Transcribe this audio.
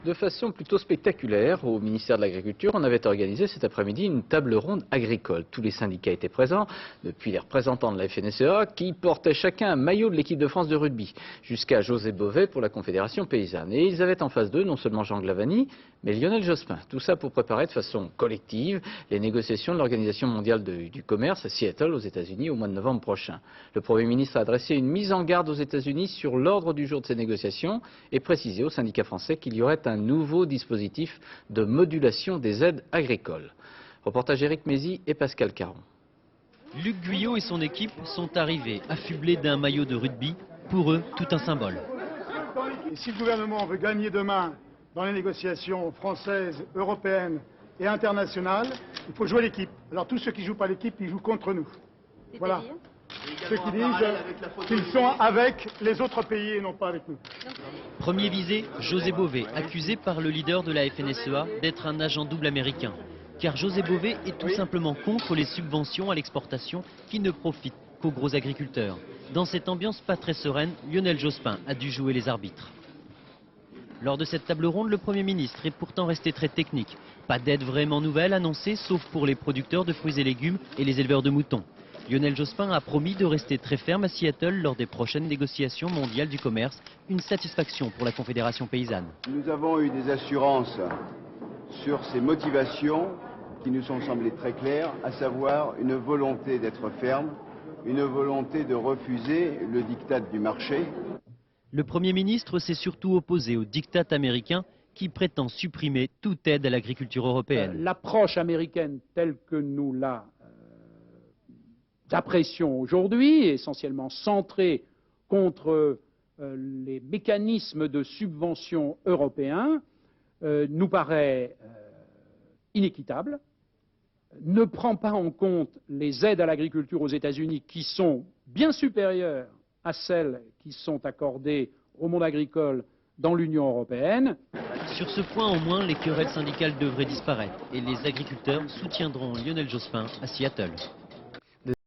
De façon plutôt spectaculaire, au ministère de l'Agriculture, on avait organisé cet après-midi une table ronde agricole. Tous les syndicats étaient présents, depuis les représentants de la FNSEA qui portaient chacun un maillot de l'équipe de France de rugby, jusqu'à José Bové pour la Confédération paysanne. Et ils avaient en face d'eux non seulement Jean Glavany, mais Lionel Jospin. Tout ça pour préparer de façon collective les négociations de l'Organisation mondiale du commerce à Seattle aux États-Unis au mois de novembre prochain. Le Premier ministre a adressé une mise en garde aux États-Unis sur l'ordre du jour de ces négociations et précisé aux syndicats français qu'il y aurait un nouveau dispositif de modulation des aides agricoles. Reportage Éric Mézy et Pascal Caron. Luc Guyot et son équipe sont arrivés affublés d'un maillot de rugby, pour eux tout un symbole. Et si le gouvernement veut gagner demain dans les négociations françaises, européennes et internationales, il faut jouer l'équipe. Alors tous ceux qui ne jouent pas l'équipe, ils jouent contre nous. Voilà. Ceux qui disent qu'ils sont avec les autres pays et non pas avec nous. Premier visé, José Bové, accusé par le leader de la FNSEA d'être un agent double américain. Car José Bové est tout simplement contre les subventions à l'exportation qui ne profitent qu'aux gros agriculteurs. Dans cette ambiance pas très sereine, Lionel Jospin a dû jouer les arbitres. Lors de cette table ronde, le Premier ministre est pourtant resté très technique. Pas d'aide vraiment nouvelle annoncée, sauf pour les producteurs de fruits et légumes et les éleveurs de moutons. Lionel Jospin a promis de rester très ferme à Seattle lors des prochaines négociations mondiales du commerce. Une satisfaction pour la Confédération paysanne. Nous avons eu des assurances sur ces motivations qui nous sont semblées très claires, à savoir une volonté d'être ferme, une volonté de refuser le diktat du marché. Le Premier ministre s'est surtout opposé au diktat américain qui prétend supprimer toute aide à l'agriculture européenne. L'approche américaine telle que nous l'apprécions aujourd'hui, essentiellement centrée contre les mécanismes de subvention européens, nous paraît inéquitable, ne prend pas en compte les aides à l'agriculture aux États-Unis qui sont bien supérieures à celles qui sont accordées au monde agricole dans l'Union européenne. Sur ce point au moins, les querelles syndicales devraient disparaître et les agriculteurs soutiendront Lionel Jospin à Seattle.